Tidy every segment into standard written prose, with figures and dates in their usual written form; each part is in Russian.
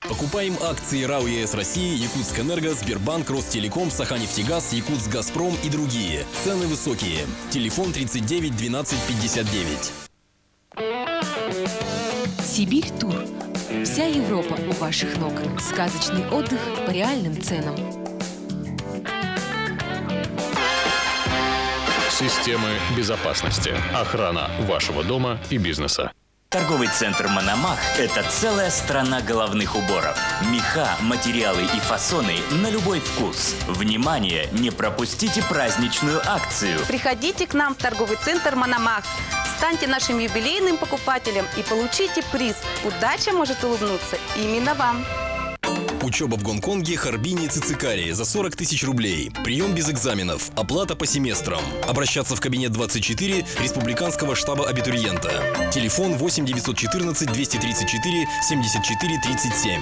Покупаем акции РАО ЕС России, Якутскэнерго, Сбербанк, Ростелеком, Саханефтегаз, Якутсгазпром и другие. Цены высокие. Телефон 39 12 59. Сибирь Тур. Вся Европа у ваших ног. Сказочный отдых по реальным ценам. Системы безопасности. Охрана вашего дома и бизнеса. Торговый центр «Мономах» – это целая страна головных уборов. Меха, материалы и фасоны на любой вкус. Внимание! Не пропустите праздничную акцию. Приходите к нам в торговый центр «Мономах». Станьте нашим юбилейным покупателем и получите приз. Удача может улыбнуться именно вам. Учеба в Гонконге, Харбине, Цицикаре за 40 тысяч рублей. Прием без экзаменов. Оплата по семестрам. Обращаться в кабинет 24 Республиканского штаба абитуриента. Телефон 8 914 234 74 37.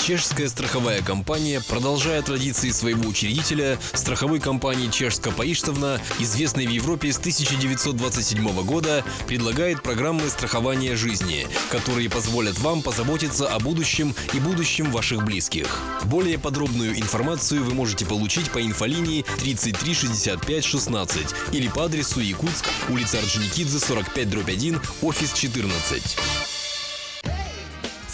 Чешская страховая компания, продолжая традиции своего учредителя, страховой компании Чешско-Паиштовна, известной в Европе с 1927 года, предлагает программы страхования жизни, которые позволят вам позаботиться о будущем и будущем ваших близких. Более подробную информацию вы можете получить по инфолинии 33 65 16 или по адресу Якутск, улица Орджоникидзе, 45/1, офис 14.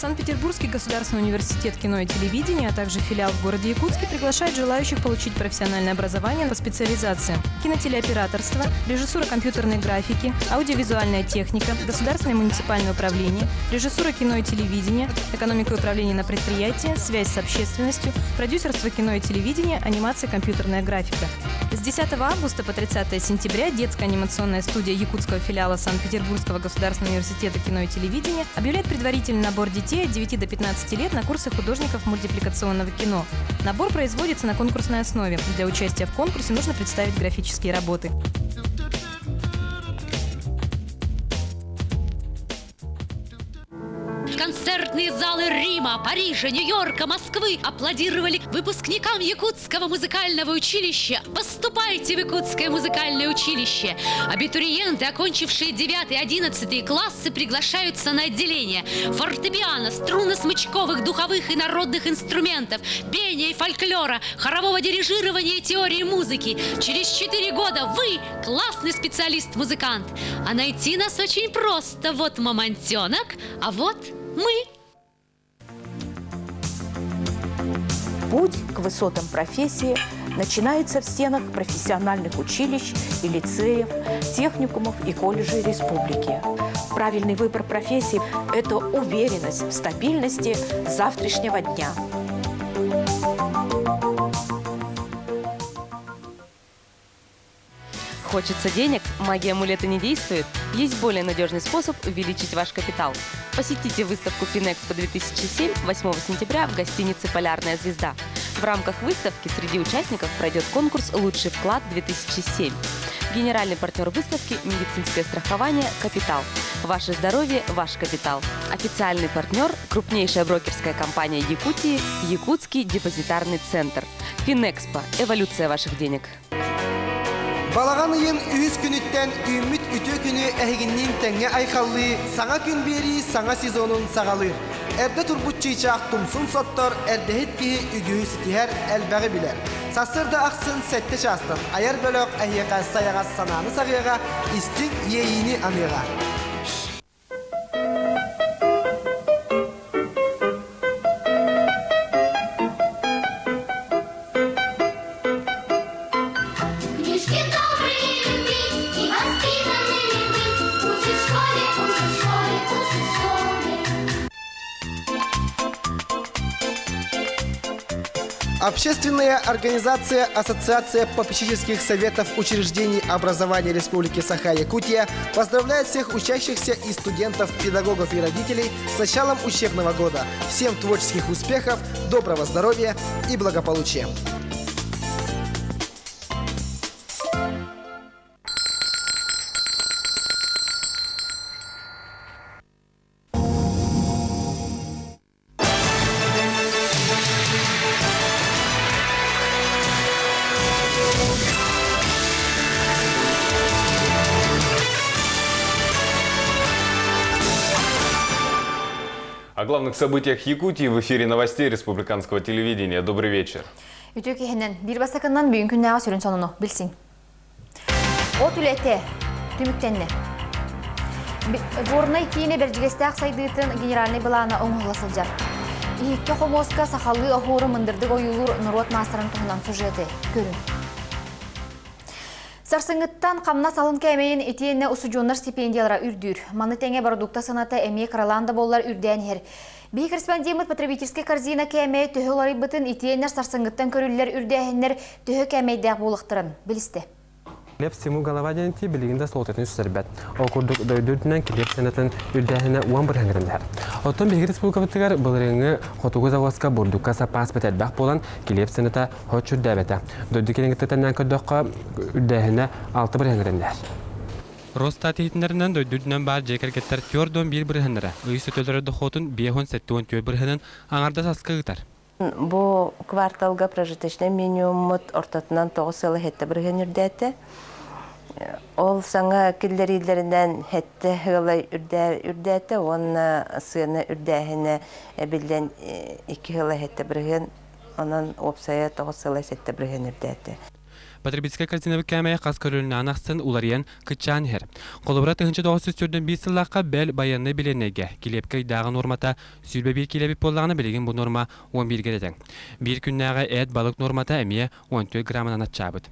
Санкт-Петербургский государственный университет кино и телевидения, а также филиал в городе Якутске приглашает желающих получить профессиональное образование по специализациям: кинотелеоператорство, режиссура компьютерной графики, аудиовизуальная техника, государственное и муниципальное управление, режиссура кино и телевидения, экономика и управление на предприятии, связь с общественностью, продюсерство кино и телевидения, анимация, компьютерная графика. С 10 августа по 30 сентября детская анимационная студия якутского филиала Санкт-Петербургского государственного университета кино и телевидения объявляет предварительный набор детей от 9 до 15 лет на курсы художников мультипликационного кино. Набор производится на конкурсной основе. Для участия в конкурсе нужно представить графические работы. Концертные залы Рима, Парижа, Нью-Йорка, Москвы аплодировали выпускникам Якутского музыкального училища. Поступайте в Якутское музыкальное училище. Абитуриенты, окончившие 9 и 11 классы, приглашаются на отделение фортепиано, струнно-смычковых, духовых и народных инструментов, пения и фольклора, хорового дирижирования и теории музыки. Через 4 года вы классный специалист-музыкант. А найти нас очень просто. Вот мамонтенок, а вот мы. Путь к высотам профессии начинается в стенах профессиональных училищ и лицеев, техникумов и колледжей республики. Правильный выбор профессии – это уверенность в стабильности завтрашнего дня. Хочется денег? Магия амулета не действует? Есть более надежный способ увеличить ваш капитал. Посетите выставку Финэкспо 2007 8 сентября в гостинице «Полярная звезда». В рамках выставки среди участников пройдет конкурс «Лучший вклад-2007». Генеральный партнер выставки – медицинское страхование «Капитал». Ваше здоровье – ваш капитал. Официальный партнер – крупнейшая брокерская компания Якутии – Якутский депозитарный центр. Финэкспо – эволюция ваших денег. Балаган ен үз күнүттен үмүт үтө күнү эхигиннин теңе айкаллы саңа күн бери саңа сезонун сагалы. Эрде турбут чыйчак тумсун соттор эрдехет кихи үгүү ситихер элбеги билер. Сасырда аксын сетте частын аяр бөлөк эхиека саяга сананы сагыяга истик ейини амыга. Общественная организация Ассоциация попечительских советов учреждений образования Республики Саха-Якутия поздравляет всех учащихся и студентов, педагогов и родителей с началом учебного года. Всем творческих успехов, доброго здоровья и благополучия. главных событиях Якутии в эфире новостей республиканского телевидения. Добрый вечер. Ütükehinen bir basakından büyük günnağa sürün sonunu bilsin. O tülete, tümüktenne. Gorna ikine bercigestaq saydıtın generalni bilana oğulasılcar. İhikki xomoska saxallı ahuru mındırdık oyulur Nurot Masırın tuğunan sujeti. Görün. Sarsıngıttan qamna salın kəməyin etiyenne usucunlar stipendiyalara ürdür. Manı tenge produkta sanata emeğe kralanda bollar ürdəyen her. Bir korrespondent потребительский корзина kəməyi tühü olari bıtın etiyenler sarsıngıttan körüller ürdəyenler tühü kəməydə bolықтırın. Biliste. Клеп всему головаден ти билигинде солтатын үстербет. Окурдук дөйдүдүнөн клеп сенатын үрдәһенә 11 хәнгәрендәр. Оттан бигер республикабытыгар булырыңы хотугы заводска бурдукка сапас бетәдбәк болан клеп сената хочур дәбәтә. Дөйдү кенеңтәтәннән көдәккә үрдәһенә 6 хәнгәрендәр. Росстат хитнәреннән дөйдүдүнән бар җекәргәттәр тёрдон бир хәннәре. Ыйсы төлөрдә хотун 5-7 хәннәрен аңарда саскыгытар. Бу кварталга прожиточный минимум ортатынан 9 хетте бирген үрдәте. Ол саңа киллерилеринен хетте гылай үрдәте, онна сыны үрдәһенә билдән 2 гылай хетте бирген, анан опсая 9 хетте бирген үрдәте. Потребительская корзина кәмәе қас көріліне анақсын улариян күтчан хер. Қолыбыра тұхынчы 904-ден 5 сыллаққа бәл баянны біленеге. Келепкі дағын нормата сүлбе 1 келебіп болағыны білеген бұл норма 11 кереден. Bir күннәға әд балық нормата әмие 14 граммынан атчабыд.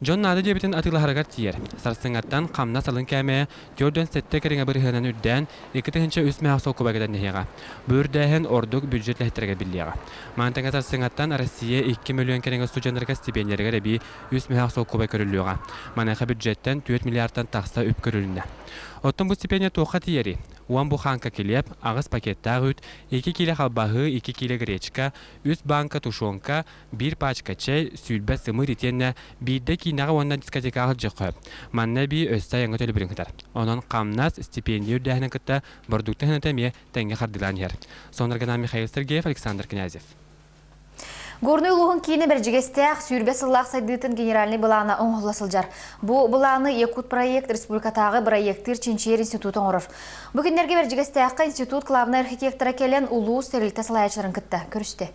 Джон нады дебетін атылағарығар тиер. Сарсыңаттан қамна салын кәмәе 4-7 кереңе бір ғынан үрдән 2 тұхынчы үс мәғ сол көбәгеден нехеға. Бөрдәхін ордық бюджет ләхеттерге білдеға. Мантаңа сарсыңаттан Россия 2 миллион кереңе студентлерге стипендияларға рәбі үс мәғ сол көбәг көрілуға. Манайқа бюджеттен 4 миллиардтан тақса үп көрілінді. Оттан бұл стипендия тоққа тиері. Уан бұл қанқа келеп, ағыз пакеттағы үт, 2 келі қалбағы, 2 келі гречка, 3 банка тушонка, 1 пачка чай, сүлбә сымыр етенне, бірді кейнағы ондан дискотекағы жүқі. Манна бі өсті яңғы төлі бірін қытар. Онан қамнас стипендия үрдәхінің күтті бұрдукты хынытәме тәңге қардылан ер. Сонырғана Михаил Сергеев, Александр Князев. Горный луғын кейіні бәржігестәқ сүйірбе сыллақ сайдыйтын генеральный бұланы оңғыласылжар. Бұл бұланы Якут проект республикатағы проекттер Чинчер институтын орыр. Бүгіндерге бәржігестәққа институт клавны архитектора келен ұлу стерилті салаячыларын күтті. Көрісті.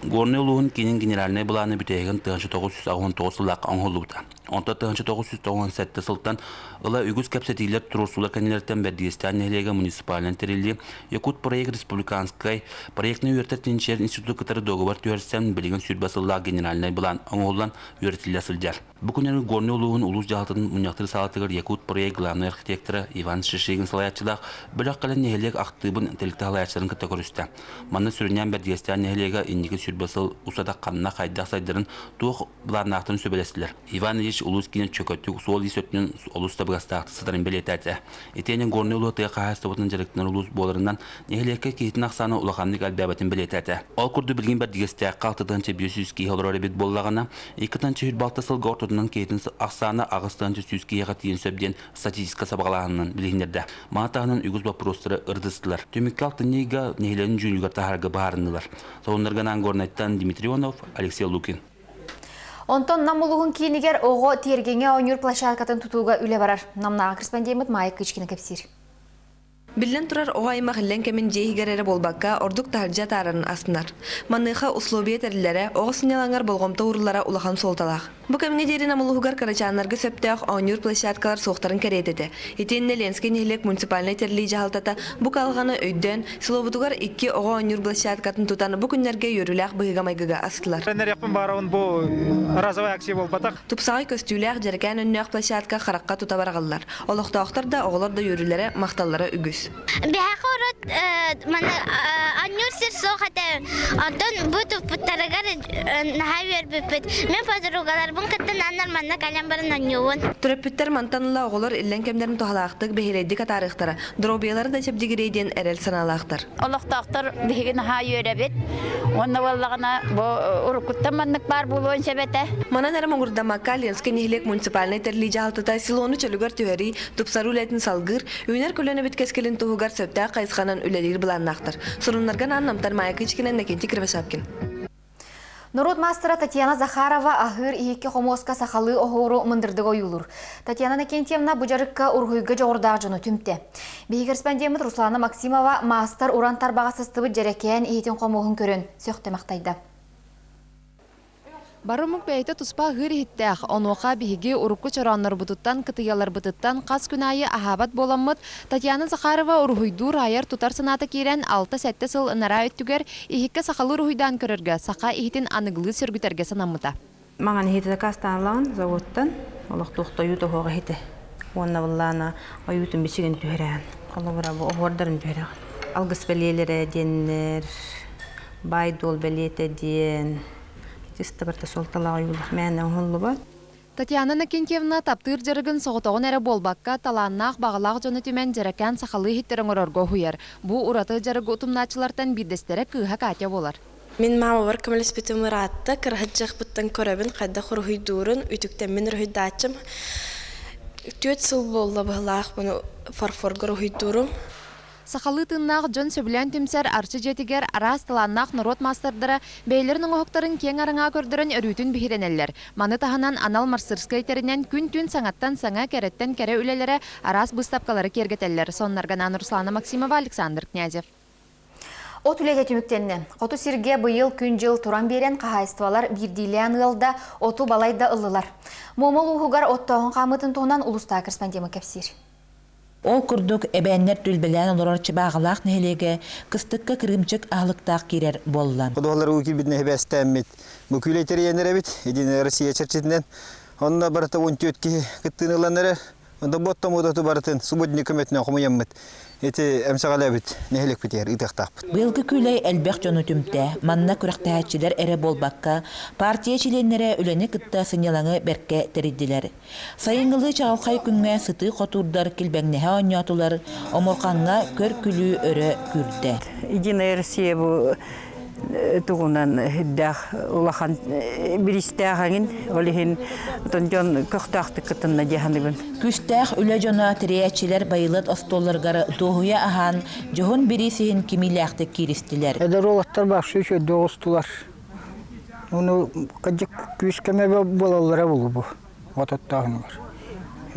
Горный луғын кейінің генеральный бұланы бүтәйген 1999 сыллақ оңғылуыда. Онта 1997 сылтан ыла үгіз кәпсетейлер тұрусулар кәнелерден бәрдегестен нәлеге муниципален терелі Якут проект республиканскай проектны үйертер Тинчер институт кытары договор түйерсен білеген сүрбасылла генеральный бұлан оңғылан үйертілі сылжар. Бүкінері горный луғын улус жағытын мұняқтыр салатығыр Якут проект главный архитекторы Иван Шишегин салаятчылақ білік қалан нәлег ақтыбын тәлікті халаятчыларын кітті көрісті. Манны сүрінен бәрдегестен нәлеге иннеге сүрбасыл усада қамна қайдақ сайдарын туық бұларнақтырын сөбелестілер. Иван Ильич улус кинен чөкөттүк сол исөтүнүн улуста быгастаакты сыдарын белетати. Этенен горный улуты кахастыбытын жарыктын улус боларынан нехилекке кейтин аксаны улаханнык албабатын белетати. Ол курду билген бер дигестек калтыдынча 500 ки холор бит боллагана, экитанчы хүт балтасыл гортудунан кейтин аксаны агыстынча 100 кига тиен сөбден статистика сабагалаанын билгендерде. Матаанын үгүз вопростары ырдыстылар. Төмөккалтын нега нехиленин жүйүгөр тахарга баарындылар. Сонундарганан горнайттан Дмитрий Ионов, Алексей Лукин. Онтон намулуғын кейінігер оғы тергенге ойныр площадкатын тұтуға үлі барар. Намнаға корреспондент Майк Кычкина кепсир. Билен турар оғайма хиллен кемен жейгерері болбаққа ордук таржа тарарын асынар. Манныға условия тәрілері оғы сынялаңар болғымта урылара улахан солталақ. Бұ кәміне дерін амылығығар карачанларға сөптәқ ойныр площадкалар соқтарын кәредеді. Етенне Ленский нехлек муниципальный тәрілі жағалтата бұ қалғаны өйден сылобытуғар 2 оғы ойныр площадкатын тұтаны бұ күнлерге өріләқ бұғыға майгыға асылар. Тупсағай көстүләқ жерген өннәқ площадка қараққа тұта барағалар. Олықтақтар да оғылар да өрілері мақталары үгіз. Түрөппүттер мантанылла оғылар иллен кемдерін тоғалақтық бейелейдік атарықтары. Дробиялары да чепдігірейден әрел саналақтыр. Олықтақтар бейген ха үйеребет. Онны болағына ұрықыттан мандық бар болуын себеті. Манан әрім оңырдамаққа Ленский нехлек муниципальный тәрлі жағалтыта силоны чөлігер түйері тұпсару ләтін салғыр, үйнер көлені біткескелін туғығар сөпті қайысқанан үлелер бұланнақтыр. Сұрынларған аннамтар Майя Кычкина Накенти Кривошапкин. Народ мастера Татьяна Захарова ахыр ихикке хомоска сахалы охору мындырдыга оюлур. Татьяна Накентьевна бужарыкка ургуйга жогордаа жону түмте. Бейгерспендемит Руслана Максимова мастер уран тарбагасыстыбы жарекеен ихитин хомоғын көрін сөқтемақтайды. Барымык бәйті туспа ғыр хиттәқ, онуға бігі урукку чараннар бұтыттан, кытыялар бұтыттан қас күнайы ахабат боламыд, Татьяна Захарова ургуйду райыр тутар санаты керен 6-7 сыл нара өттігер, ихикке сақалы ургуйдан көрірге, сақа ихитин анығылы сөргітерге санамыта. Маған хиті кастанлан, заводтан, олық тұқты юты хоға хиті. Онна бұллана аютын бесігін түйірен, қолыбыра бұл оғырдарын түйірен. Алғыс бәлелері денер, байдол бәлеті ден, Татьяна Накентьевна таптыр жарыгын соғытоғын әрі болбаққа таланнақ бағалақ жоны түмен жаракан сақалы хиттерін орорго хуяр. Бұ ураты жарыгы ұтымначылартан бидестері кыға катя болар. Мен мама бар көміліс бітім ұратты, кірғыджық бұттан көрәбін қайда құрғыйдурын, үйтіктен мен рұйдачым. 4 сыл болды бағалақ бұны фарфорғы рұйдурым. Сақалы тыннақ жон сөбілен түмсер арчы жетігер арас таланнақ народ мастардыра бәйлерінің оқтарын кен арыңа көрдірін өрүтін бігіренелер. Маны таханан анал марсырскайтерінен күн-түн саңаттан саңа кәреттен кәрі үлелері арас бұстапқалары кергетелер. Соннарганан Руслана Максимова, Александр Князев. От үлеге түміктенне. Оту сирге бұйыл күн жыл туран берен қағайыстывалар бірдейлен ұлда, оту балайда ұлылар. Момол ұғығар оттауын қамытын тоғынан ұлыста кірспендемі кәпсір. Ол күрдік әбәннер түлбелән оларчы бағылақ нәлеге кыстыққа кірімчік ағылықтақ керер боллан. Құдығалар өкі бітіне әбәсті әммет. Мүкілейтері енер әбет, едіне Россия чәрчетінен. Онына барыта 14-ке күттін ұланары, онда боттам ұдаты барытын субботник көметіне құмы еммет. Эти әмсағалы әбет, нәхелек бітер, ұйтақтақ. Бұйылғы күлей әлбәқ жону түмті, манна күріқтәчілер әрі болбаққа, партия чиленлері үләні күтті сынялаңы бәрке тәрідділер. Сайыңғылы чағылқай күнге сыты қотурдар келбәңнеге ойнатулар, оморқанға көр күлі өрі күрді. Единая Россия бұл туғынан хиддах улахан биристағын олихин тонжон көқтақты кытынна жаханыбын. Күстәх үлі жона тіреячілер байылыт остолларғары доғуя ахан жоғын бірисіхін кемиләқті керістілер. Әдір олаттар бақшы үші доғыстылар. Оны қаджық күскеме болалары болу бұл. Отаттағын бар.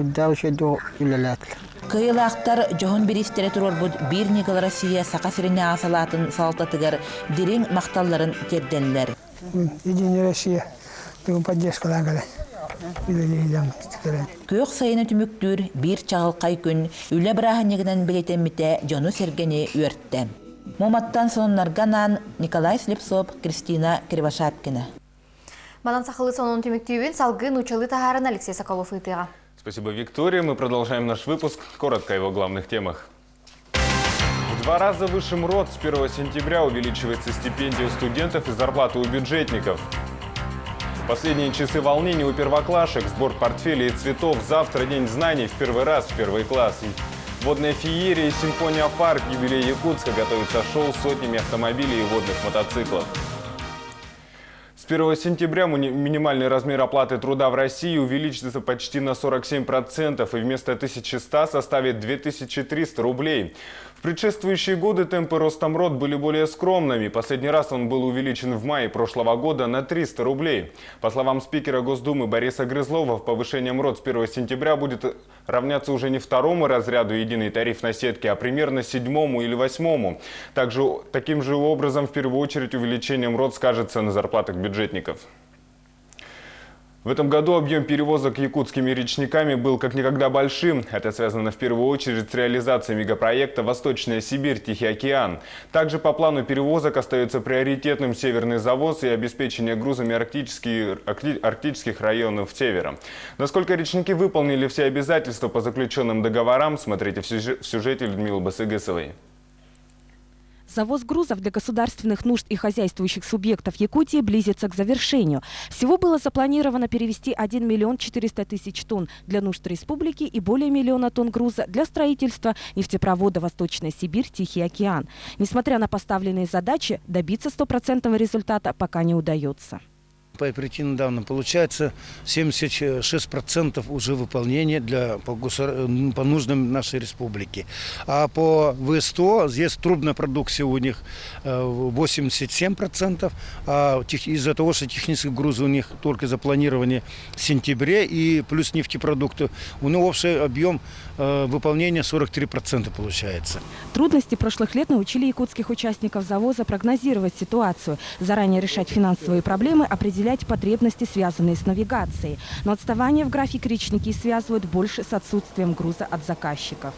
Хидда үші доғы үлеләтілер. Кыйлақтар жоғын бірістері тұрор бұд бір Никол Россия сақасырыне асалатын салтатығар дерен мақталларын терденлер. Единая Россия, бүгін поддержкалан қалай. Көк сайыны түміктір бір чағылқай күн үлі бірағынегінен білетемміте жону сергені өртті. Моматтан сонынарганан Николай Слепцов, Кристина Кривошапкина. Малан сақылы сонын түміктеуін салғы нучалы тағарын Алексей Соколов ұйтыға. Спасибо, Виктория. Мы продолжаем наш выпуск. Коротко о его главных темах. В 2 раза выше МРОТ с 1 сентября увеличивается стипендия у студентов и зарплата у бюджетников. Последние часы волнений у первоклашек, сбор портфелей и цветов. Завтра день знаний в первый раз в первый класс. Водная феерия и симфония фар к юбилею Якутска готовится шоу с сотнями автомобилей и водных мотоциклов. С 1 сентября минимальный размер оплаты труда в России увеличится почти на 47% и вместо 1100 составит 2300 рублей. В предшествующие годы темпы роста МРОТ были более скромными. Последний раз он был увеличен в мае прошлого года на 300 рублей. По словам спикера Госдумы Бориса Грызлова, повышение МРОТ с 1 сентября будет равняться уже не 2-му разряду единой тарифной сетки, а примерно 7-му или 8-му. Таким же образом, в первую очередь, увеличение МРОТ скажется на зарплатах бюджетников. В этом году объем перевозок якутскими речниками был как никогда большим. Это связано в первую очередь с реализацией мегапроекта «Восточная Сибирь. Тихий океан». Также по плану перевозок остается приоритетным северный завоз и обеспечение грузами арктических районов севера. Насколько речники выполнили все обязательства по заключенным договорам, смотрите в сюжете Людмилы Басыгысовой. Завоз грузов для государственных нужд и хозяйствующих субъектов Якутии близится к завершению. Всего было запланировано перевести 1 400 000 тонн для нужд республики и более 1 000 000 тонн груза для строительства нефтепровода «Восточная Сибирь. Тихий океан». Несмотря на поставленные задачи, добиться 100% результата пока не удается. По причинам данным получается 76% уже выполнения по нуждам нашей республики. А по ВСТО здесь трубная продукция у них 87%. А из-за того, что технические грузы у них только запланированы в сентябре и плюс нефтепродукты, у них общий объем выполнения 43% получается. Трудности прошлых лет научили якутских участников завоза прогнозировать ситуацию, заранее решать финансовые проблемы, определять потребности, связанные с навигацией. Но отставание в графике речники связывают больше с отсутствием груза от заказчиков.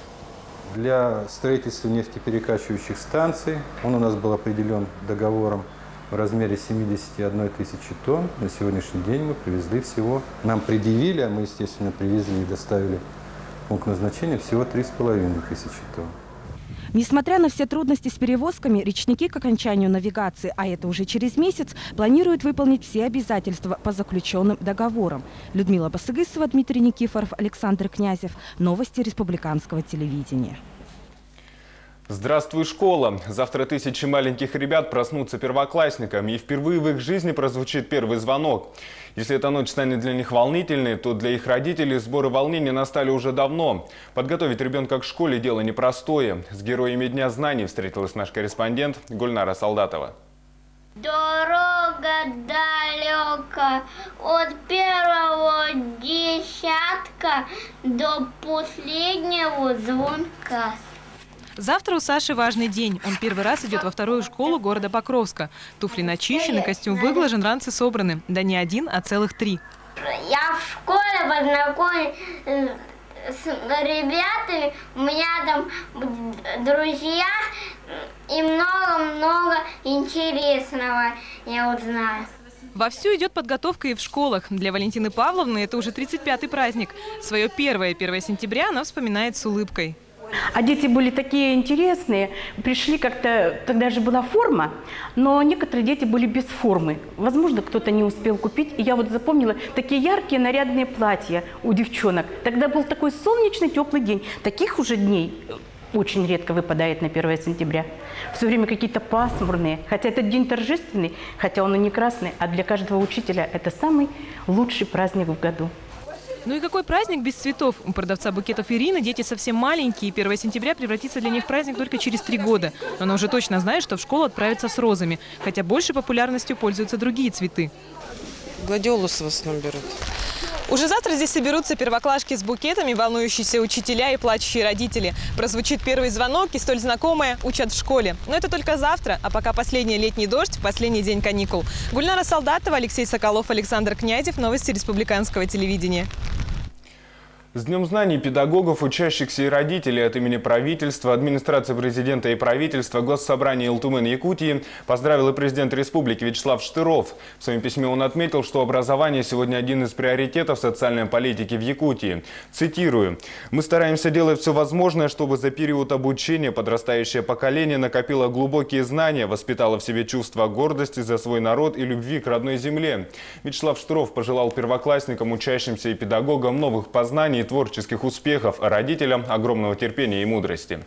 Для строительства нефтеперекачивающих станций он у нас был определен договором в размере 71 тысячи тонн. На сегодняшний день мы привезли всего, нам предъявили, а мы, естественно, привезли и доставили пункт назначения всего 3,5 тысячи тонн. Несмотря на все трудности с перевозками, речники к окончанию навигации, а это уже через месяц, планируют выполнить все обязательства по заключенным договорам. Людмила Басыгысова, Дмитрий Никифоров, Александр Князев. Новости республиканского телевидения. Здравствуй, школа! Завтра тысячи маленьких ребят проснутся первоклассниками, и впервые в их жизни прозвучит первый звонок. Если эта ночь станет для них волнительной, то для их родителей сборы волнения настали уже давно. Подготовить ребенка к школе – дело непростое. С героями Дня знаний встретилась наш корреспондент Гульнара Солдатова. Дорога далека от первого десятка до последнего звонка. Завтра у Саши важный день. Он первый раз идет во вторую школу города Покровска. Туфли начищены, костюм выглажен, ранцы собраны. Да не один, а целых 3. Я в школе познакомилась с ребятами. У меня там друзья и много-много интересного я узнаю. Вовсю идет подготовка и в школах. Для Валентины Павловны это уже 35-й праздник. Свое первое 1 сентября она вспоминает с улыбкой. А дети были такие интересные, пришли как-то, тогда же была форма, но некоторые дети были без формы. Возможно, кто-то не успел купить. И я вот запомнила такие яркие нарядные платья у девчонок. Тогда был такой солнечный, теплый день. Таких уже дней очень редко выпадает на 1 сентября. Все время какие-то пасмурные. Хотя этот день торжественный, хотя он и не красный, а для каждого учителя это самый лучший праздник в году. Ну и какой праздник без цветов? У продавца букетов Ирины дети совсем маленькие, и 1 сентября превратится для них в праздник только через 3 года. Но она уже точно знает, что в школу отправится с розами, хотя большей популярностью пользуются другие цветы. Гладиолусы в основном берут. Уже завтра здесь соберутся первоклашки с букетами, волнующиеся учителя и плачущие родители. Прозвучит первый звонок, и столь знакомое учат в школе. Но это только завтра, а пока последний летний дождь в последний день каникул. Гульнара Солдатова, Алексей Соколов, Александр Князев. Новости республиканского телевидения. С Днем знаний педагогов, учащихся и родителей от имени правительства, администрации президента и правительства, Госсобрания Илтумен-Якутии поздравил и президент республики Вячеслав Штыров. В своем письме он отметил, что образование сегодня один из приоритетов социальной политики в Якутии. Цитирую. «Мы стараемся делать все возможное, чтобы за период обучения подрастающее поколение накопило глубокие знания, воспитало в себе чувство гордости за свой народ и любви к родной земле». Вячеслав Штыров пожелал первоклассникам, учащимся и педагогам новых познаний и творческих успехов, а родителям огромного терпения и мудрости.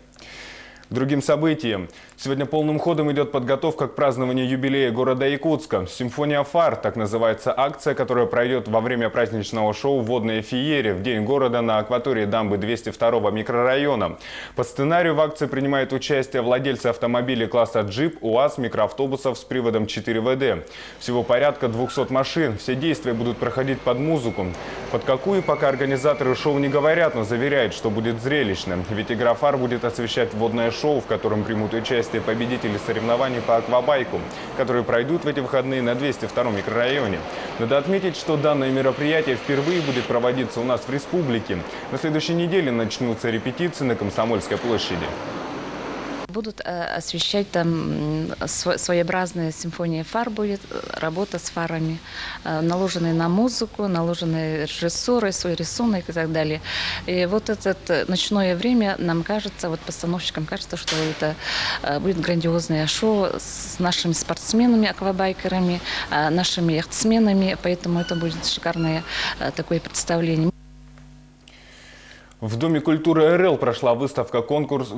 К другим событиям. Сегодня полным ходом идет подготовка к празднованию юбилея города Якутска. «Симфония фар» – так называется акция, которая пройдет во время праздничного шоу «Водная феерия» в День города на акватории дамбы 202-го микрорайона. По сценарию в акции принимают участие владельцы автомобилей класса джип, УАЗ, микроавтобусов с приводом 4ВД. Всего порядка 200 машин. Все действия будут проходить под музыку. Под какую, пока организаторы шоу не говорят, но заверяют, что будет зрелищным. Ведь игра фар будет освещать водное шоу, в котором примут участие победители соревнований по аквабайку, которые пройдут в эти выходные на 202-м микрорайоне. Надо отметить, что данное мероприятие впервые будет проводиться у нас в республике. На следующей неделе начнутся репетиции на Комсомольской площади. Будут освещать там своеобразная симфония фар, будет работа с фарами, наложенные на музыку, наложенные режиссурой, свой рисунок и так далее. И вот это ночное время, нам кажется, вот постановщикам кажется, что это будет грандиозное шоу с нашими спортсменами, аквабайкерами, нашими яхтсменами, поэтому это будет шикарное такое представление. В Доме культуры РЛ прошла выставка-конкурс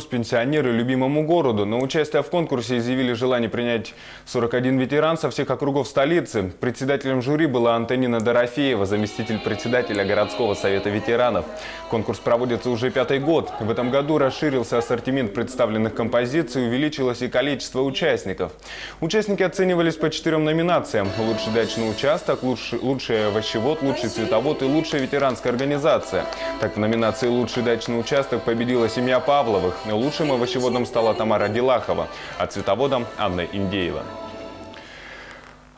«Пенсионеры любимому городу». На участие в конкурсе изъявили желание принять 41 ветеран со всех округов столицы. Председателем жюри была Антонина Дорофеева, заместитель председателя городского совета ветеранов. Конкурс проводится уже 5-й год. В этом году расширился ассортимент представленных композиций, увеличилось и количество участников. Участники оценивались по 4 номинациям: лучший дачный участок, лучший овощевод, лучший цветовод и лучшая ветеранская организация. Так, в номинации «Лучший дачный участок» победила семья Павловых. Лучшим овощеводом стала Тамара Делахова, а цветоводом – Анна Индеева.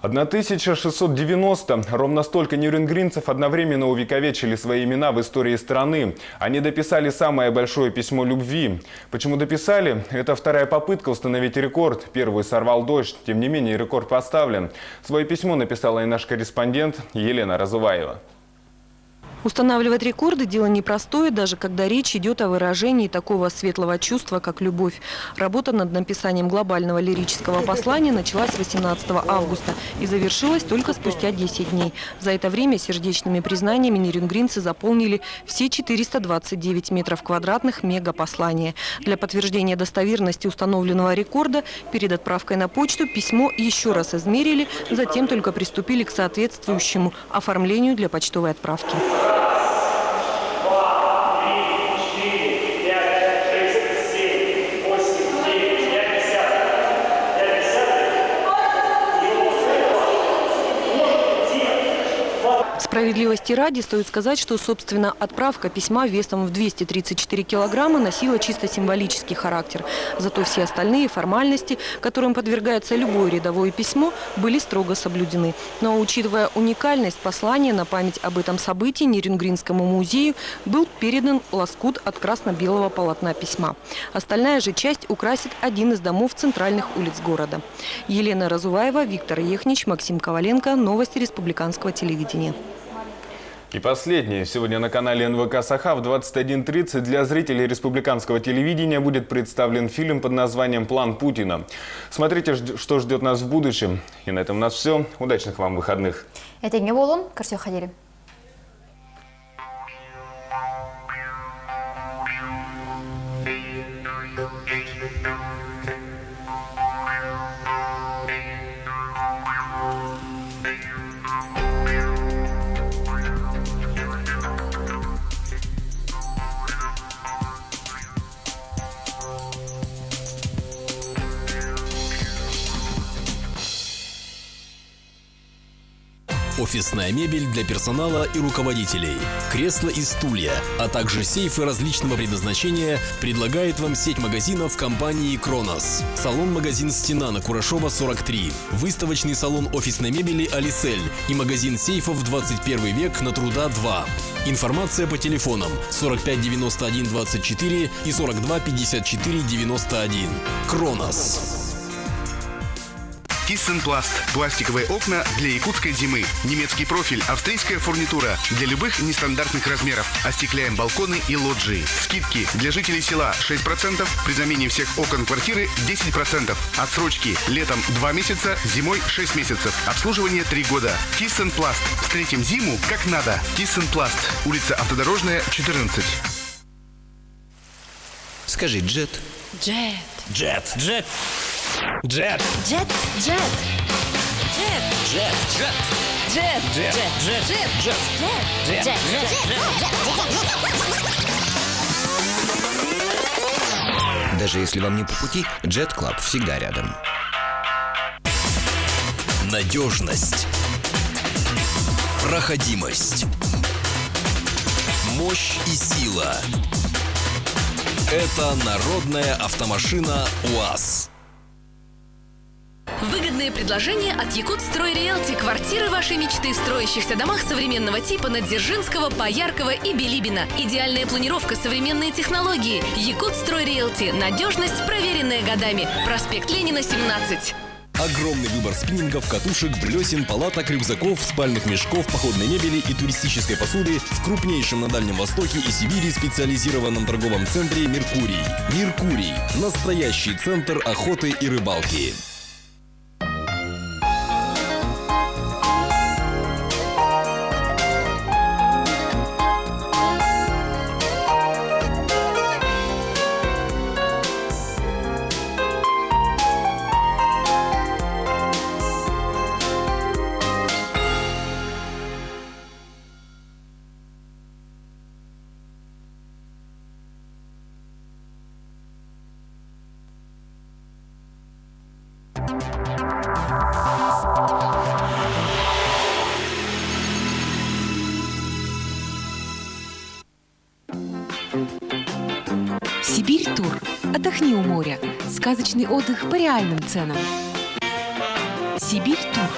1690. Ровно столько нюрнбергцев одновременно увековечили свои имена в истории страны. Они дописали самое большое письмо любви. Почему дописали? Это вторая попытка установить рекорд. Первую сорвал дождь. Тем не менее, рекорд поставлен. Свое письмо написала и наш корреспондент Елена Разуваева. Устанавливать рекорды – дело непростое, даже когда речь идет о выражении такого светлого чувства, как любовь. Работа над написанием глобального лирического послания началась 18 августа и завершилась только спустя 10 дней. За это время сердечными признаниями нюрнбергцы заполнили все 429 метров квадратных мегапослания. Для подтверждения достоверности установленного рекорда перед отправкой на почту письмо еще раз измерили, затем только приступили к соответствующему оформлению для почтовой отправки. Справедливости ради стоит сказать, что, собственно, отправка письма весом в 234 килограмма носила чисто символический характер. Зато все остальные формальности, которым подвергается любое рядовое письмо, были строго соблюдены. Но, учитывая уникальность послания, на память об этом событии Нюрнбергскому музею был передан лоскут от красно-белого полотна письма. Остальная же часть украсит один из домов центральных улиц города. Елена Разуваева, Виктор Ехнич, Максим Коваленко. Новости республиканского телевидения. И последнее. Сегодня на канале НВК «Саха» в 21:30 для зрителей республиканского телевидения будет представлен фильм под названием «План Путина». Смотрите, что ждет нас в будущем. И на этом у нас все. Удачных вам выходных. Это не болон, Карсё Хадери. Офисная мебель для персонала и руководителей, кресла и стулья, а также сейфы различного предназначения предлагает вам сеть магазинов компании «Кронос». Салон-магазин «Стена» на Курашова, 43. Выставочный салон офисной мебели «Алисель» и магазин сейфов 21 век на Труда, 2. Информация по телефонам 45 91 24 и 42 54 91. «Кронос». Тиссенпласт. Пластиковые окна для якутской зимы. Немецкий профиль, австрийская фурнитура для любых нестандартных размеров. Остекляем балконы и лоджии. Скидки для жителей села 6%, при замене всех окон квартиры 10%. Отсрочки летом 2 месяца, зимой 6 месяцев. Обслуживание 3 года. Тиссенпласт. Встретим зиму как надо. Тиссенпласт. Улица Автодорожная, 14. Скажи джет. Джет. Джет. Джет. Джет. Джет. Джет. Джет. Джет. Джет. Джет. Джет. Джет. Даже если вам не по пути, Jet Club всегда рядом. Надежность. Проходимость. Мощь и сила. Это народная автомашина УАЗ. Выгодные предложения от Якутстрой Риэлти. Квартиры вашей мечты в строящихся домах современного типа на Дзержинского, Бояркова и Билибина. Идеальная планировка, современные технологии. Якутстрой Риэлти. Надежность, проверенная годами. Проспект Ленина, 17. Огромный выбор спиннингов, катушек, блесен, палаток, рюкзаков, спальных мешков, походной мебели и туристической посуды в крупнейшем на Дальнем Востоке и Сибири специализированном торговом центре «Меркурий». «Меркурий» – настоящий центр охоты и рыбалки. Сибирь-тур. Отдохни у моря. Сказочный отдых по реальным ценам. Сибирь-тур.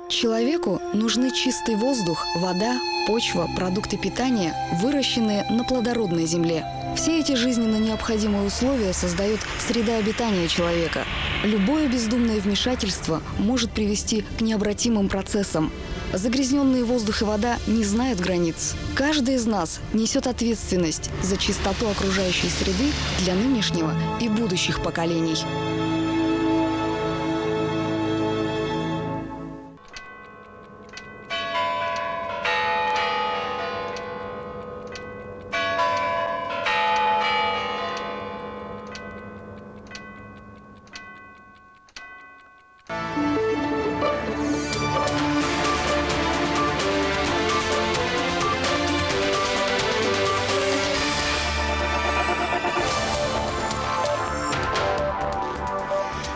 Человеку нужны чистый воздух, вода, почва, продукты питания, выращенные на плодородной земле. Все эти жизненно необходимые условия создают среда обитания человека. Любое бездумное вмешательство может привести к необратимым процессам. Загрязненные воздух и вода не знают границ. Каждый из нас несет ответственность за чистоту окружающей среды для нынешнего и будущих поколений.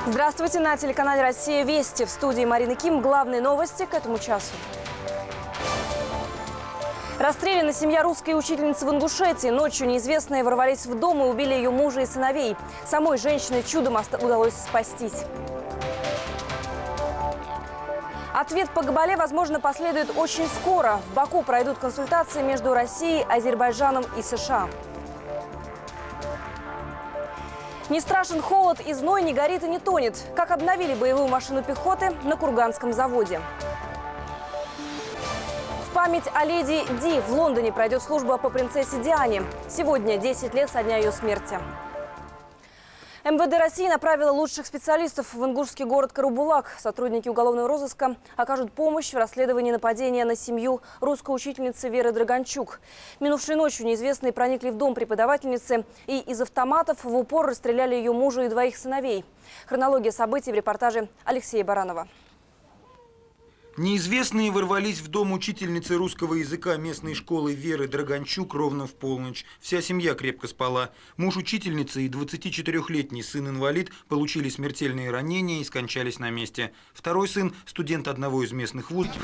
Здравствуйте, на телеканале «Россия. Вести». В студии Марины Ким. Главные новости к этому часу. Расстреляна семья русской учительницы в Ингушетии. Ночью неизвестные ворвались в дом и убили ее мужа и сыновей. Самой женщине чудом удалось спастись. Ответ по Габале, возможно, последует очень скоро. В Баку пройдут консультации между Россией, Азербайджаном и США. Не страшен холод, и зной не горит и не тонет. Как обновили боевую машину пехоты на Курганском заводе. В память о леди Ди в Лондоне пройдет служба по принцессе Диане. Сегодня 10 лет со дня ее смерти. МВД России направила лучших специалистов в ингушский город Карабулак. Сотрудники уголовного розыска окажут помощь в расследовании нападения на семью русской учительницы Веры Драгончук. Минувшей ночью неизвестные проникли в дом преподавательницы и из автоматов в упор расстреляли ее мужа и двоих сыновей. Хронология событий в репортаже Алексея Баранова. Неизвестные ворвались в дом учительницы русского языка местной школы Веры Драгончук ровно в полночь. Вся семья крепко спала. Муж учительницы и 24-летний сын-инвалид получили смертельные ранения и скончались на месте. Второй сын, студент одного из местных вузов,